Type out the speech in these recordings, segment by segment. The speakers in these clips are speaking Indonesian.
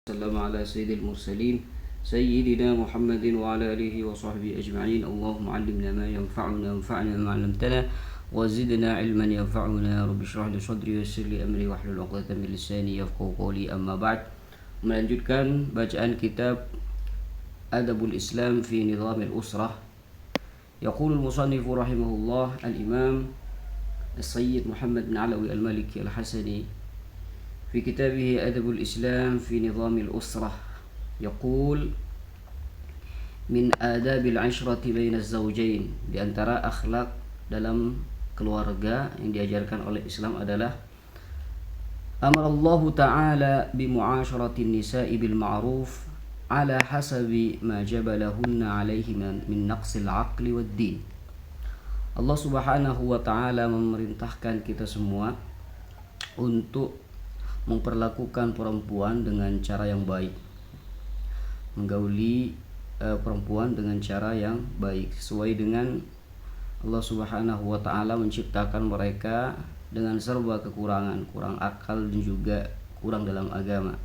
وسلم على سيد المرسلين سيدنا محمد وعلى آله وصحبه أجمعين. اللهم علمنا ما ينفعنا وانفعنا بما علمتنا وزدنا علما ينفعنا. رب اشرح لي صدري ويسر لي أمري واحلل عقدة من لساني يفقهوا قولي. Amma ba'd. Melanjutkan bacaan kitab Adabul Islam fi Nizamil Usrah. Yaqulul musannif rahimahullah al-Imam As-Sayyid Muhammad bin Alawi al-Maliki al-Hasani في كتابه أدب الإسلام في نظام الأسرة يقول من آداب العشرة بين الزوجين. Di antara akhlak dalam keluarga yang diajarkan oleh Islam adalah Amar Allah Ta'ala bimu'asharati nisa'i bil ma'ruf ala hasabi ma jabalahunna alaihi min naqsil aqli wad din. Allah Subhanahu wa Ta'ala memerintahkan kita semua untuk memperlakukan perempuan dengan cara yang baik, menggauli perempuan dengan cara yang baik sesuai dengan Allah Subhanahu wa Ta'ala menciptakan mereka dengan serba kekurangan, kurang akal dan juga kurang dalam agama.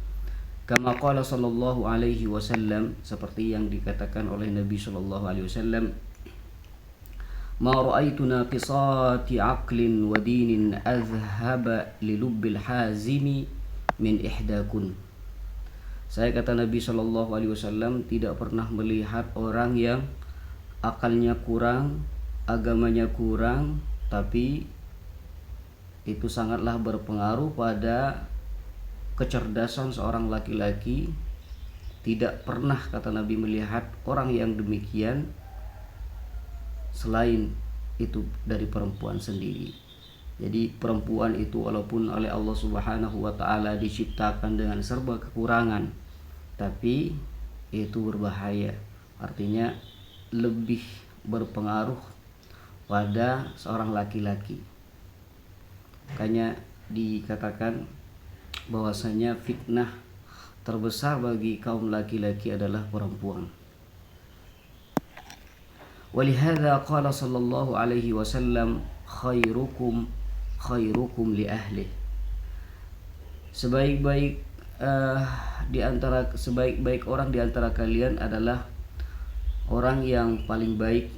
Kama qala sallallahu alaihi wasallam, seperti yang dikatakan oleh Nabi sallallahu alaihi wasallam, Ma ra'aitu naqisati aqlin wa dinin azhaba li lubbil hazimi min ihdakun. Saya, kata Nabi sallallahu alaihi wasallam, tidak pernah melihat orang yang akalnya kurang, agamanya kurang, tapi itu sangatlah berpengaruh pada kecerdasan seorang laki-laki. Tidak pernah, kata Nabi, melihat orang yang demikian selain itu dari perempuan sendiri. Jadi perempuan itu walaupun oleh Allah Subhanahu wa Ta'ala diciptakan dengan serba kekurangan, tapi itu berbahaya. Artinya lebih berpengaruh pada seorang laki-laki. Makanya dikatakan bahwasanya fitnah terbesar bagi kaum laki-laki adalah perempuan. Walihada qala sallallahu alaihi wasallam khairukum li ahli. Sebaik-baik orang di antara kalian adalah orang yang paling baik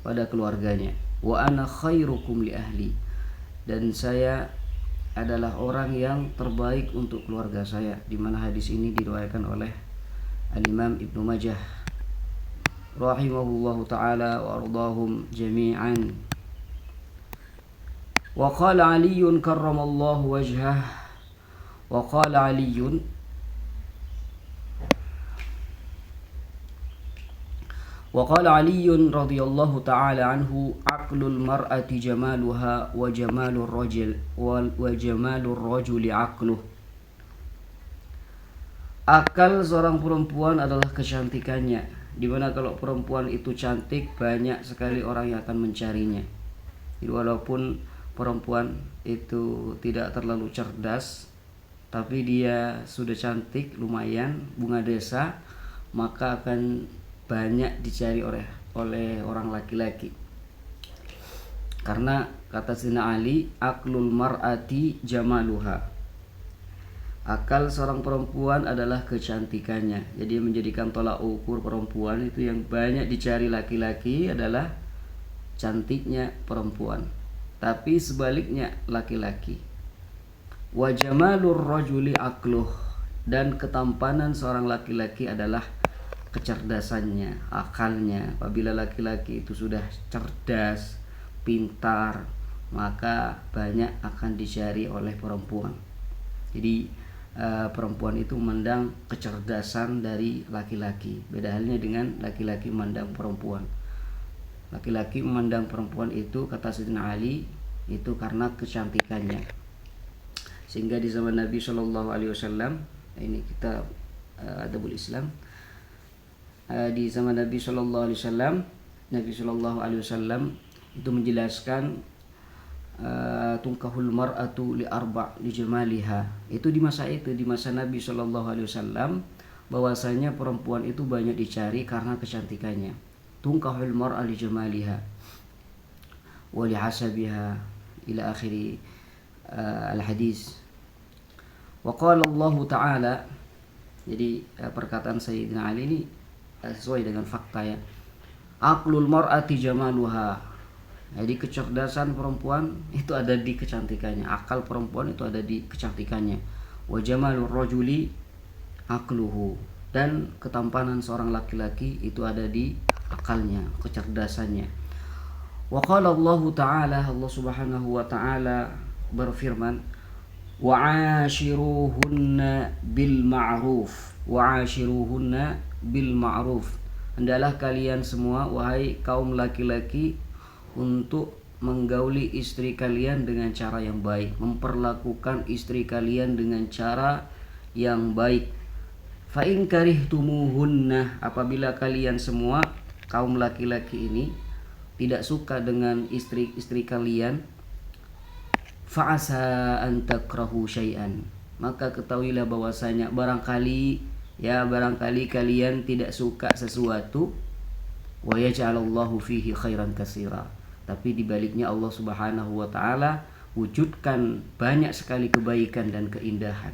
pada keluarganya. Wa ana khairukum li ahli, dan saya adalah orang yang terbaik untuk keluarga saya. Di mana hadis ini diriwayatkan oleh Al-Imam Ibnu Majah rahimahullahu ta'ala wa ardahum jami'an. Wa qala Aliyyun karramallahu wajhah, wa qala Aliyyun radhiyallahu ta'ala anhu, aqlul mar'ati jamaluha wa jamalur rajuli aqluh. Akal seorang perempuan adalah kecantikannya, dimana kalau perempuan itu cantik, banyak sekali orang yang akan mencarinya. Jadi walaupun perempuan itu tidak terlalu cerdas, tapi dia sudah cantik, lumayan, bunga desa, maka akan banyak dicari oleh orang laki-laki. Karena kata Sayyidina Ali, aqlul mar'ati jamaluha, akal seorang perempuan adalah kecantikannya. Jadi menjadikan tolak ukur perempuan itu yang banyak dicari laki-laki adalah cantiknya perempuan. Tapi sebaliknya laki-laki. Wa jamalur rajuli aqluh, dan ketampanan seorang laki-laki adalah kecerdasannya, akalnya. Apabila laki-laki itu sudah cerdas, pintar, maka banyak akan dicari oleh perempuan. Jadi perempuan itu memandang kecerdasan dari laki-laki. Beda halnya dengan laki-laki memandang perempuan. Laki-laki memandang perempuan itu, kata Sayyidina Ali, itu karena kecantikannya. Sehingga di zaman Nabi Shallallahu Alaihi Wasallam, ini kita Adabul Islam, di zaman Nabi Shallallahu Alaihi Wasallam itu menjelaskan tungkahul mar'atu li arba' li jamaliha. Itu di masa Nabi sallallahu alaihi wasallam, bahwasanya perempuan itu banyak dicari karena kecantikannya. Tungkahul mar'a li jamaliha wa li hasabiha ila akhiri al hadis. Wa qala Allah Ta'ala, Jadi perkataan Sayyidina Ali ini sesuai dengan fakta ya. Aqlul mar'ati jamaluha. Jadi kecerdasan perempuan itu ada di kecantikannya, akal perempuan itu ada di kecantikannya. Wa jamalur rajuli aqluhu, dan ketampanan seorang laki-laki itu ada di akalnya, kecerdasannya. Wa qala Allah Ta'ala, Allah Subhanahu wa taala berfirman, wa'ashiruhunna bil ma'ruf, wa'ashiruhunna bil ma'ruf. Hendaklah kalian semua wahai kaum laki-laki untuk menggauli istri kalian dengan cara yang baik, memperlakukan istri kalian dengan cara yang baik. Fa in karihtumuhunna, apabila kalian semua kaum laki-laki ini tidak suka dengan istri-istri kalian, fa'asa an takrahu syai'an, maka ketahuilah bahwasanya barangkali kalian tidak suka sesuatu, wa yaj'alallahu fihi khairan katsira, tapi dibaliknya Allah Subhanahu wa taala wujudkan banyak sekali kebaikan dan keindahan.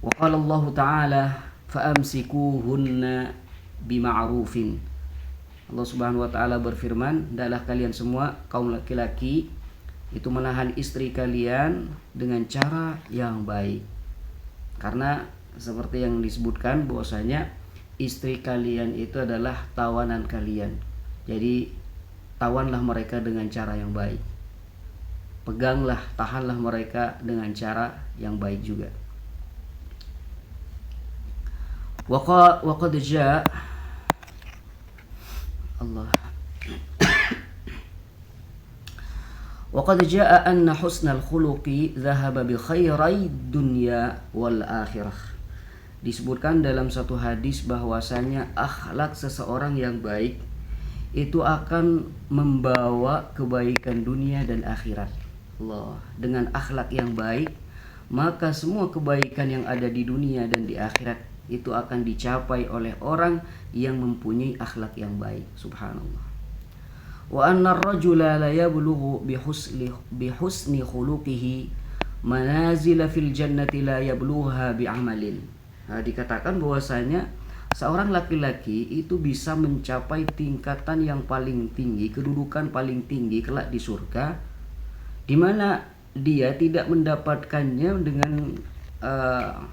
Wa qala Allah Ta'ala fa'amsikuhunna bima'rufin. Allah Subhanahu wa taala berfirman, hendaklah kalian semua kaum laki-laki itu menahan istri kalian dengan cara yang baik. Karena seperti yang disebutkan bahwasanya istri kalian itu adalah tawanan kalian. Jadi tawanlah mereka dengan cara yang baik. Peganglah, tahanlah mereka dengan cara yang baik juga. Wa qad jaa Allah وقد جاء أن حسن الخلق ذهب بخيري الدنيا والآخرة. Disebutkan dalam satu hadis bahwasanya akhlak seseorang yang baik itu akan membawa kebaikan dunia dan akhirat. Allah, dengan akhlak yang baik maka semua kebaikan yang ada di dunia dan di akhirat itu akan dicapai oleh orang yang mempunyai akhlak yang baik. Subhanallah. Wa anna ar-rajula la yablughu bihusni khuluqihi manazila fil jannati la yablugha bi'amalin. Dikatakan bahwasanya seorang laki-laki itu bisa mencapai tingkatan yang paling tinggi, kedudukan paling tinggi kelak di surga, di mana dia tidak mendapatkannya dengan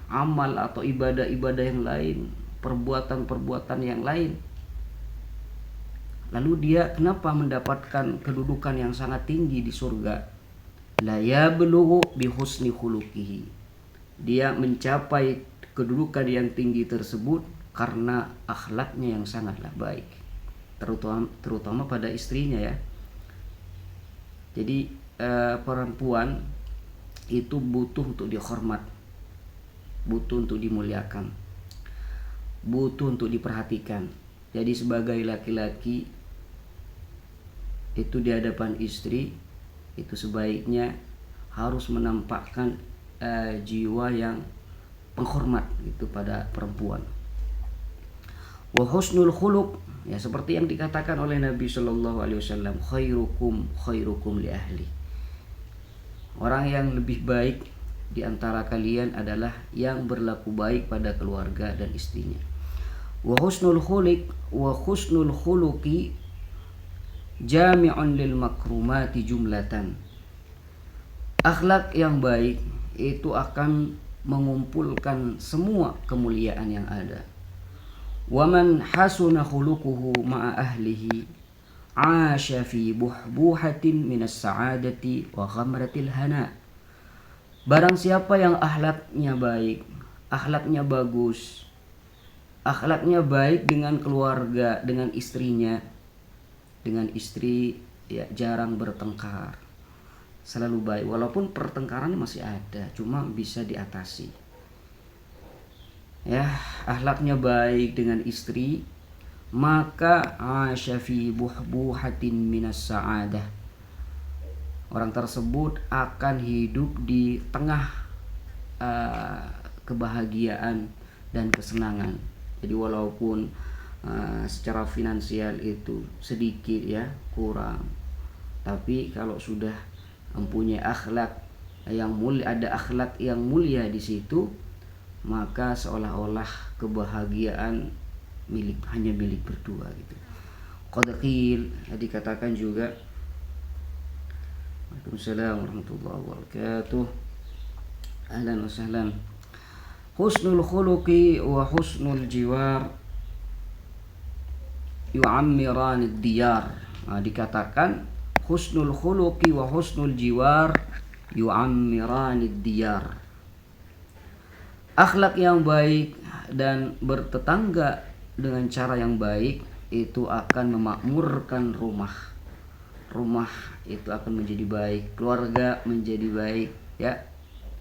amal atau ibadah-ibadah yang lain, perbuatan-perbuatan yang lain. Lalu dia kenapa mendapatkan kedudukan yang sangat tinggi di surga? La yablughu bihusni khuluqihi. Dia mencapai kedudukan yang tinggi tersebut karena akhlaknya yang sangatlah baik. Terutama pada istrinya ya. Jadi perempuan itu butuh untuk dihormat, butuh untuk dimuliakan, butuh untuk diperhatikan. Jadi sebagai laki-laki itu di hadapan istri itu sebaiknya harus menampakkan jiwa yang penghormat itu pada perempuan. Wa husnul khuluq, ya seperti yang dikatakan oleh Nabi Shallallahu Alaihi Wasallam, khairukum li ahli. Orang yang lebih baik di antara kalian adalah yang berlaku baik pada keluarga dan istrinya. Wa husnul khuluqi jami'un lil makrumati jumlatan. Akhlak yang baik itu akan mengumpulkan semua kemuliaan yang ada. Wa man hasuna khuluquhu ma'a ahlihi 'asha fi buhbuhatin minas sa'adati wa ghamratil hana. Barang siapa yang akhlaknya baik, akhlaknya bagus, akhlaknya baik dengan keluarga, dengan istrinya, dengan istri ya jarang bertengkar, selalu baik, walaupun pertengkaran masih ada, cuma bisa diatasi. Ya, akhlaknya baik dengan istri, maka asya fi buhbuhatin minas sa'adah. Orang tersebut akan hidup di tengah kebahagiaan dan kesenangan. Jadi walaupun secara finansial itu sedikit ya, kurang, tapi kalau sudah mempunyai akhlak yang mulia, ada akhlak yang mulia di situ, maka seolah-olah kebahagiaan hanya milik berdua gitu. Qad qil, dikatakan juga. Waalaikumsalam warahmatullahi wabarakatuh. Ahlan wa sahlan. Husnul khuluqi wa husnul jiwar yu'ammiran ad-diyar. Dikatakan husnul khuluqi wa husnul jiwar yu'ammiran ad-diyar. Akhlak yang baik dan bertetangga dengan cara yang baik itu akan memakmurkan rumah. Rumah itu akan menjadi baik, keluarga menjadi baik, ya.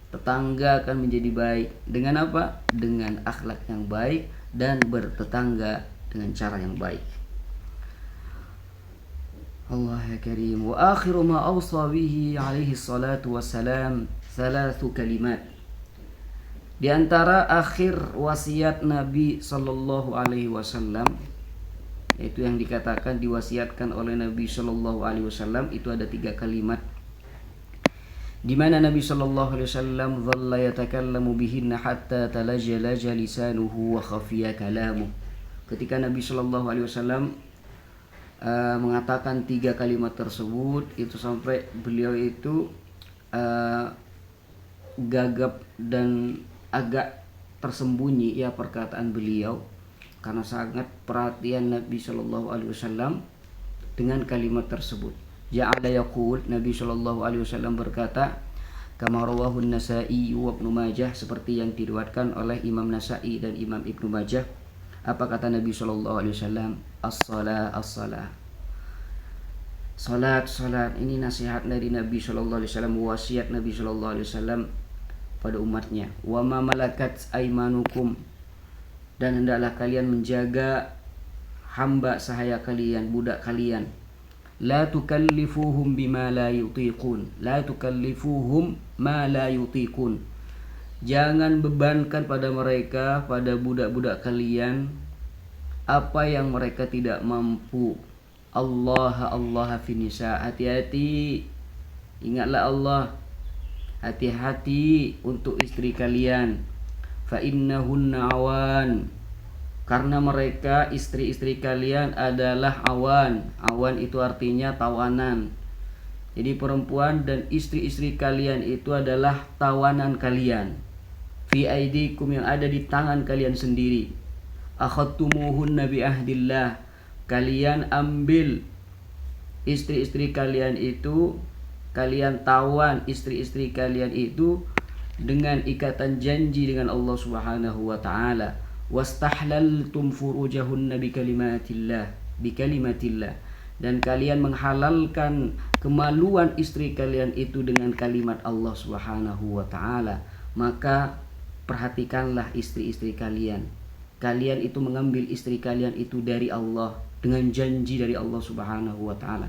Tetangga akan menjadi baik. Dengan apa? Dengan akhlak yang baik dan bertetangga dengan cara yang baik. Allah ya Karim. Wa akhiru ma awsa bihi alaihi salatu wassalam thalathu kalimat. Di antara akhir wasiat Nabi sallallahu alaihi wasallam, yaitu yang dikatakan diwasiatkan oleh Nabi sallallahu alaihi wasallam, itu ada 3 kalimat. Di mana Nabi sallallahu alaihi wasallam dhalla yatakallamu bihinna hatta talajjalaja lisanuhu wa khafiya kalamuh. Ketika Nabi sallallahu alaihi wasallam mengatakan 3 kalimat tersebut, itu sampai beliau itu gagap dan agak tersembunyi ya perkataan beliau, karena sangat perhatian Nabi Shallallahu Alaihi Wasallam dengan kalimat tersebut. Ja'ala yaqul, Nabi Shallallahu Alaihi Wasallam berkata, kama rawahu An-Nasa'i wa Ibnu Majah, seperti yang diriwayatkan oleh Imam Nasa'i dan Imam Ibnu Majah. Apa kata Nabi Shallallahu Alaihi Wasallam? As-salah, as-salah. Salat, salat. Ini nasihat dari Nabi Shallallahu Alaihi Wasallam, wasiat Nabi Shallallahu Alaihi Wasallam pada umatnya. Wa ma malakat aimanukum, dan hendaklah kalian menjaga hamba sahaya kalian, budak kalian. La tukallifuhum bima la yutiqun. La tukallifuhum ma la yutiqun. Jangan bebankan pada mereka, pada budak-budak kalian, apa yang mereka tidak mampu. Allah fi nisa. Hati-hati, ingatlah Allah. Hati-hati untuk istri kalian. Fa innahunna awan, karena mereka istri-istri kalian adalah awan. Awan itu artinya tawanan. Jadi perempuan dan istri-istri kalian itu adalah tawanan kalian. Fi aidikum, yang ada di tangan kalian sendiri. Akhadtumuhunna bi ahdillah, kalian ambil istri-istri kalian itu, kalian tawan istri-istri kalian itu dengan ikatan janji dengan Allah Subhanahu wa taala. Wastahlaltum furujahunna bikalimatillah, dan kalian menghalalkan kemaluan istri kalian itu dengan kalimat Allah Subhanahu wa taala. Maka perhatikanlah istri-istri kalian. Kalian itu mengambil istri kalian itu dari Allah dengan janji dari Allah Subhanahu wa taala.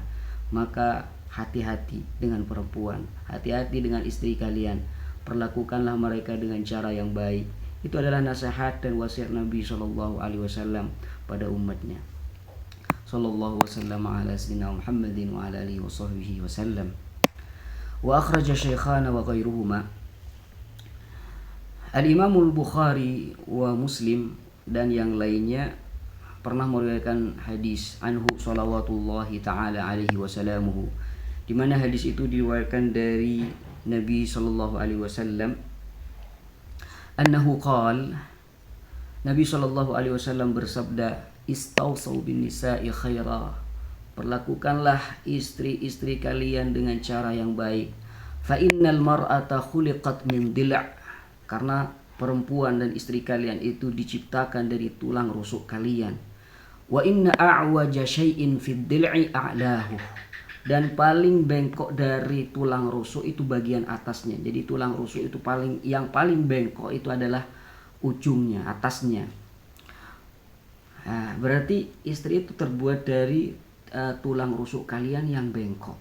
Maka hati-hati dengan perempuan, hati-hati dengan istri kalian. Perlakukanlah mereka dengan cara yang baik. Itu adalah nasihat dan wasiat Nabi Shallallahu Alaihi Wasallam pada umatnya. Sallallahu wasallam ala sayyidina Muhammadin wa ala alihi wa sahbihi wasallam. Wa akhraja shaykhana wa ghairuhuma. Al-Imam Al-Bukhari wa Muslim dan yang lainnya pernah meriwayatkan hadis anhu salawatullahi ta'ala alaihi wasallamuhu, di mana hadis itu diriwayatkan dari Nabi sallallahu alaihi wasallam annahu qala, Nabi sallallahu alaihi wasallam bersabda, istausaw bin nisa'i khaira, perlakukanlah istri-istri kalian dengan cara yang baik. Fa innal mar'ata khuliqat min dila', karena perempuan dan istri kalian itu diciptakan dari tulang rusuk kalian. Wa inna a'waja syai'in fid dil'i a'lahu, dan paling bengkok dari tulang rusuk itu bagian atasnya. Jadi tulang rusuk itu yang paling bengkok itu adalah ujungnya, atasnya. Nah, berarti istri itu terbuat dari tulang rusuk kalian yang bengkok.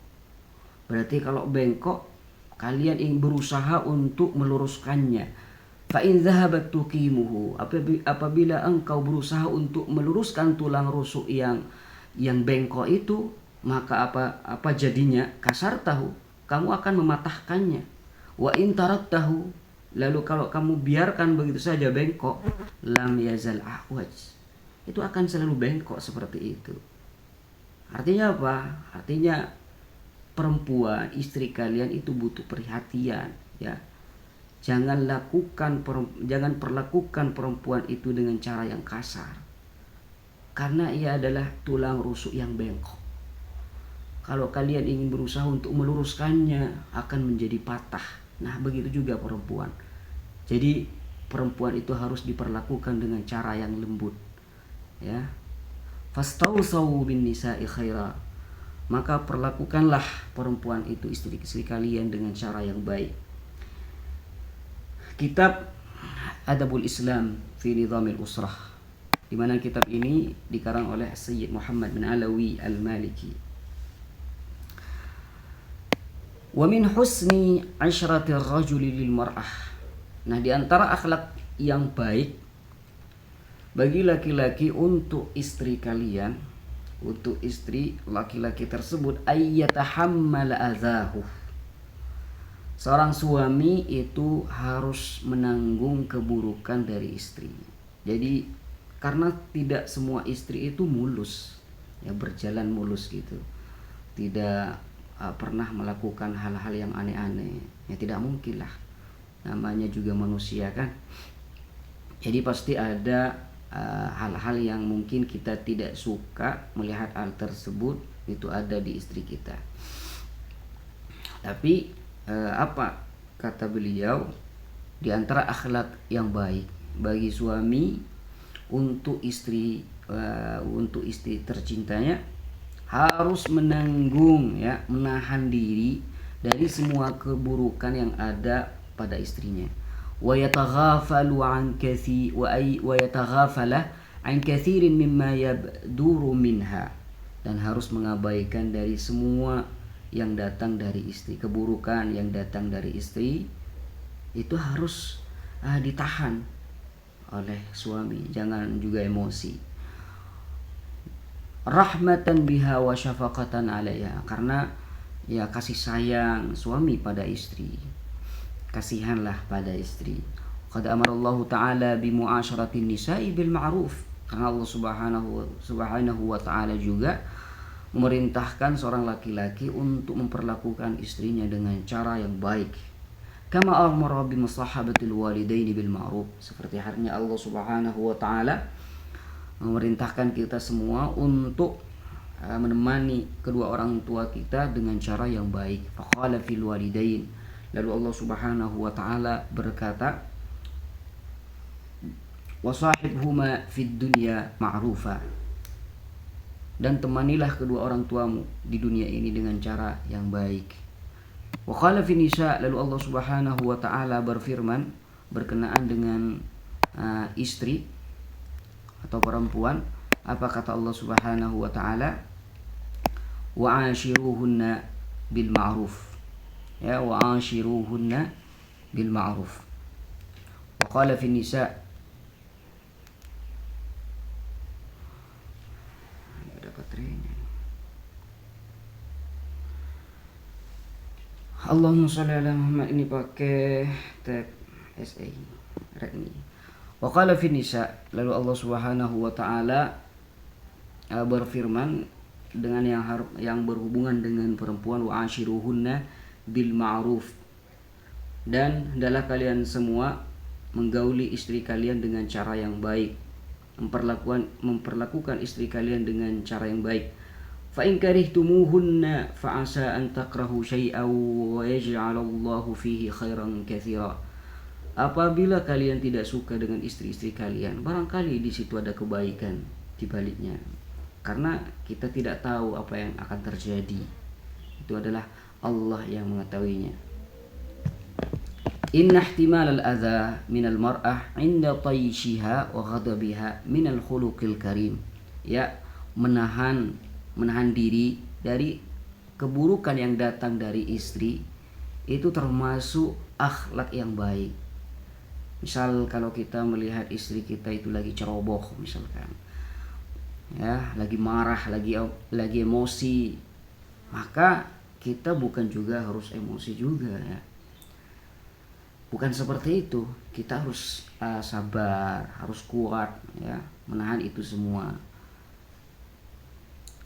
Berarti kalau bengkok, kalian ingin berusaha untuk meluruskannya. Fa in dhahabat tuqimuhu, apabila engkau berusaha untuk meluruskan tulang rusuk yang bengkok itu, maka apa jadinya? Kasar tahu, kamu akan mematahkannya. Wa in taraktahu, Lalu kalau kamu biarkan begitu saja bengkok, lam yazal ahwaj, itu akan selalu bengkok seperti itu. Artinya apa? Artinya perempuan, istri kalian itu butuh perhatian, ya. Jangan perlakukan perempuan itu dengan cara yang kasar. Karena ia adalah tulang rusuk yang bengkok. Kalau kalian ingin berusaha untuk meluruskannya, akan menjadi patah. Nah, begitu juga perempuan. Jadi perempuan itu harus diperlakukan dengan cara yang lembut, ya. Fastausaw bin nisa'i khaira, maka perlakukanlah perempuan itu, istri-istri kalian, dengan cara yang baik. Kitab Adabul Islam fi Nizamil Usrah, di mana kitab ini dikarang oleh Sayyid Muhammad bin Alawi Al-Maliki. Wa min husni asyrati rajuli lil mar'ah. Nah, di antara akhlak yang baik bagi laki-laki untuk istri kalian, untuk istri laki-laki tersebut, ayyatahammal adzahu. Seorang suami itu harus menanggung keburukan dari istri. Jadi karena tidak semua istri itu mulus, ya, berjalan mulus gitu. Tidak pernah melakukan hal-hal yang aneh-aneh. Ya tidak mungkin lah. Namanya juga manusia kan. Jadi pasti ada hal-hal yang mungkin kita tidak suka melihat hal tersebut itu ada di istri kita. Tapi apa kata beliau, di antara akhlak yang baik bagi suami untuk istri tercintanya, harus menanggung, ya, menahan diri dari semua keburukan yang ada pada istrinya. Wa yataghafalu an kathirin mimma yabduru minha, dan harus mengabaikan dari semua yang datang dari istri, keburukan yang datang dari istri itu harus ditahan oleh suami, jangan juga emosi. Rahmatan biha wa syafaqatan 'alaiha, karena ya kasih sayang suami pada istri, kasihanlah pada istri. Qad amarallahu ta'ala bi mu'asyaratin nisa'i bil ma'ruf, karena Allah subhanahu wa ta'ala juga memerintahkan seorang laki-laki untuk memperlakukan istrinya dengan cara yang baik. Kama amara bi musahabatil walidaini bil ma'ruf, seperti halnya Allah subhanahu wa ta'ala memerintahkan kita semua untuk menemani kedua orang tua kita dengan cara yang baik. Faqala fil walidain, lalu Allah subhanahu wa ta'ala berkata, wasahibhuma fid dunya ma'rufa, dan temanilah kedua orang tuamu di dunia ini dengan cara yang baik. Wa qala fi nisa, lalu Allah subhanahu wa ta'ala berfirman berkenaan dengan istri atau perempuan. Apa kata Allah subhanahu wa ta'ala? Wa ashiruhunna bil ma'ruf, ya, wa ashiruhunna bil ma'ruf. Wa qala fi nisa, ada baterainya. Allahumma sholli ala Muhammad, ini pakai tab SA Redmi. Wa qala fi nisa, lalu Allah subhanahu wa ta'ala berfirman dengan yang berhubungan dengan perempuan, wa ashiruhunna bil ma'ruf, dan hendaklah kalian semua menggauli istri kalian dengan cara yang baik, memperlakukan istri kalian dengan cara yang baik. Fa in karihtumuhunna fa asa an takrahu syai'an wa yaj'alallahu fihi khairan katsira. Apabila kalian tidak suka dengan istri-istri kalian, barangkali di situ ada kebaikan di baliknya. Karena kita tidak tahu apa yang akan terjadi. Itu adalah Allah yang mengetahuinya. Inna ihtimal al-adha min al-mar'ah 'inda tayshiha wa ghadabiha min al-khuluqil karim. Ya, menahan diri dari keburukan yang datang dari istri itu termasuk akhlak yang baik. Misal kalau kita melihat istri kita itu lagi ceroboh misalkan, ya, lagi marah, lagi emosi, maka kita bukan juga harus emosi juga, ya. Bukan seperti itu. Kita harus sabar, harus kuat ya, menahan itu semua.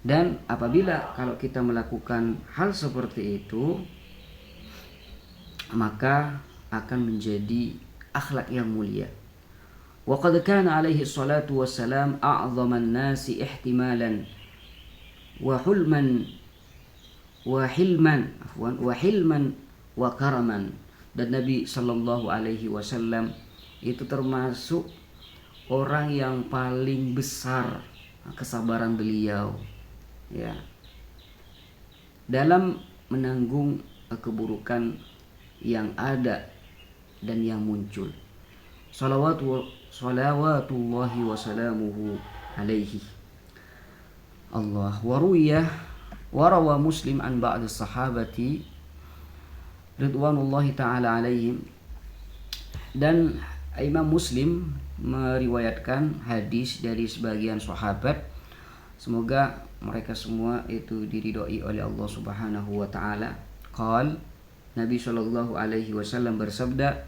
Dan apabila kalau kita melakukan hal seperti itu, maka akan menjadi akhlak yang mulia. Wa qad kana alaihi salatu wassalam a'zaman nasi ihtimalan wa hulman wa hilman wa karaman. Dan Nabi sallallahu alaihi wasallam itu termasuk orang yang paling besar kesabaran beliau ya dalam menanggung keburukan yang ada dan yang muncul. Salawatullahi wasalamuhu alaihi. Allah warawa Muslim an ba'd sahabati ridwanullahi ta'ala alaihim. Dan Imam Muslim meriwayatkan hadis dari sebagian sahabat, semoga mereka semua itu diridhoi oleh Allah Subhanahu wa taala. Qal, Nabi sallallahu alaihi wasallam bersabda,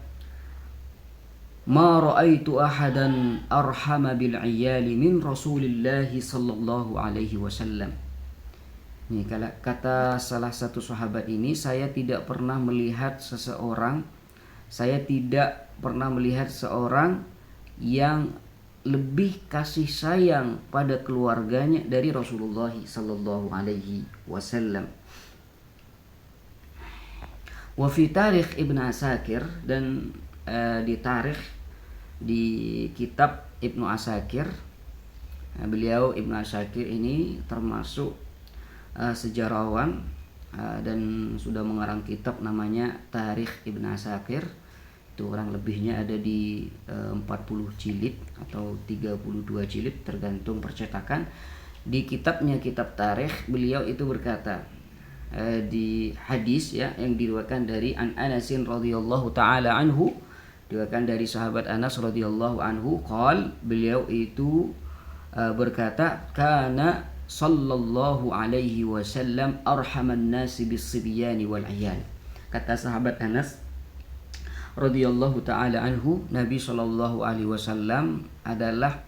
"Ma ra'aitu ahadan arhama bil 'iyali min Rasulillah sallallahu alaihi wasallam." Ini kata salah satu sahabat ini, saya tidak pernah melihat seorang yang lebih kasih sayang pada keluarganya dari Rasulullah sallallahu alaihi wasallam. Wa fi tarikh Ibn Asakir, dan di kitab Ibnu Asakir, beliau Ibnu Asakir ini termasuk sejarawan dan sudah mengarang kitab namanya Tarikh Ibn Asakir. Itu kurang lebihnya ada di 40 jilid atau 32 jilid tergantung percetakan. Di kitabnya, kitab Tarikh, beliau itu berkata di hadis ya yang diriwayatkan dari Anasin radhiyallahu taala anhu, diriwayatkan dari sahabat Anas radhiyallahu anhu, qal, beliau itu berkata, kana sallallahu alaihi wasallam arhaman nasi bis-sibyani wal 'iyal. Kata sahabat Anas radhiyallahu taala anhu, Nabi sallallahu alaihi wasallam adalah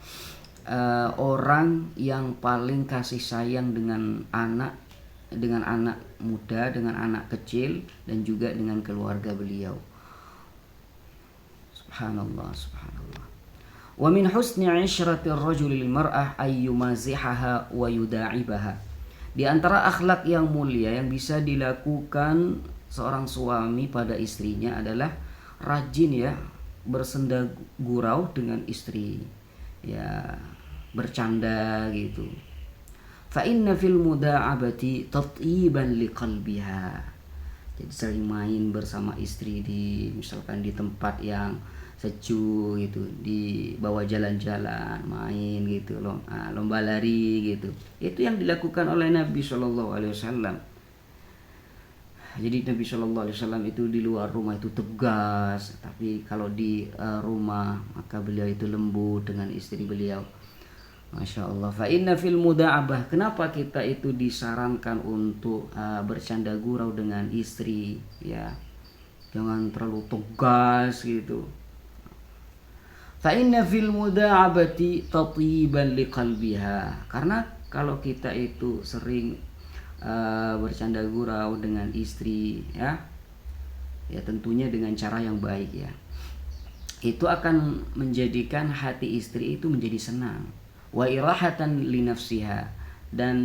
orang yang paling kasih sayang dengan anak muda, dengan anak kecil, dan juga dengan keluarga beliau. Subhanallah, subhanallah. Wa min husni 'ishrati ar-rajuli lil mar'ah ay yumazihaha wa yuda'ibaha. Di antara akhlak yang mulia yang bisa dilakukan seorang suami pada istrinya adalah rajin ya bersenda gurau dengan istri, ya bercanda gitu. Fa inna fil muda'abati tatyiban liqalbiha. Jadi sering main bersama istri misalkan di tempat yang sejuk gitu, dibawa jalan-jalan, main gitu, lomba lari gitu. Itu yang dilakukan oleh Nabi Shallallahu Alaihi Wasallam. Jadi Nabi Shallallahu Alaihi Wasallam itu di luar rumah itu tegas, tapi kalau di rumah maka beliau itu lembut dengan istri beliau. Masya Allah. Fa inna fil muda'abah. Kenapa kita itu disarankan untuk bercanda gurau dengan istri? Ya, jangan terlalu tegas gitu. Fa inna fil muda'abati tatiban liqalbiha. Karena kalau kita itu sering bercanda gurau dengan istri, ya tentunya dengan cara yang baik ya, itu akan menjadikan hati istri itu menjadi senang. Wa irahatan li nafsiha, dan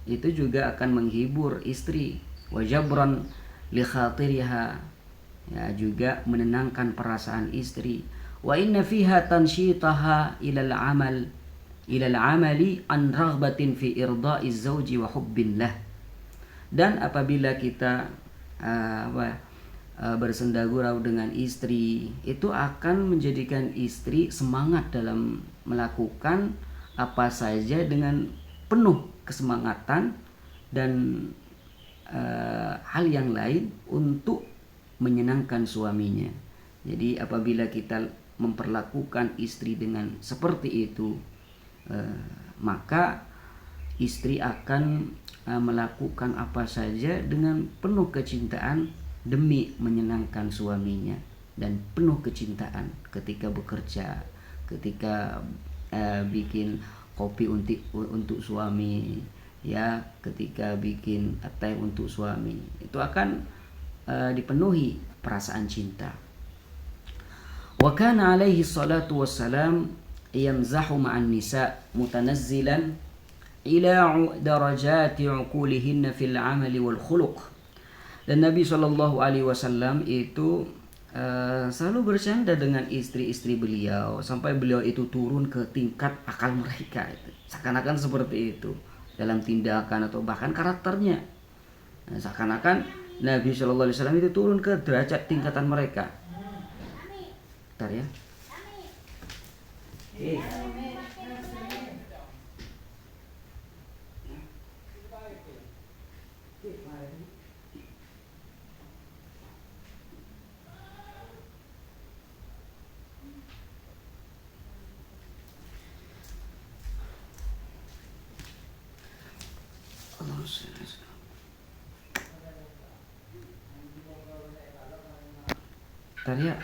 itu juga akan menghibur istri. Wa jabran li khatiriha, ya juga menenangkan perasaan istri. Wa inna fiha tansyitaha ilal amali an raghbatin fi irda'i zawji wa hubbin lah. Dan apabila kita bersenda gurau dengan istri, itu akan menjadikan istri semangat dalam melakukan apa saja dengan penuh kesemangatan dan hal yang lain untuk menyenangkan suaminya. Jadi apabila kita memperlakukan istri dengan seperti itu, maka istri akan melakukan apa saja dengan penuh kecintaan demi menyenangkan suaminya. dan penuh kecintaan ketika bekerja, ketika bikin kopi untuk suami, ya, ketika bikin teh untuk suami, itu akan dipenuhi perasaan cinta. Wa kana alaihi salatu wassalam yamzahu ma'an nisa mutanazzilan ila darajati uqulihinna fil amali wal khuluq. Dan Nabi Shallallahu alaihi wasallam itu selalu bercanda dengan istri-istri beliau sampai beliau itu turun ke tingkat akal mereka, itu seakan-akan seperti itu dalam tindakan atau bahkan karakternya. Seakan-akan Nabi Shallallahu alaihi wasallam itu turun ke derajat tingkatan mereka. Bentar ya. Bentar ya.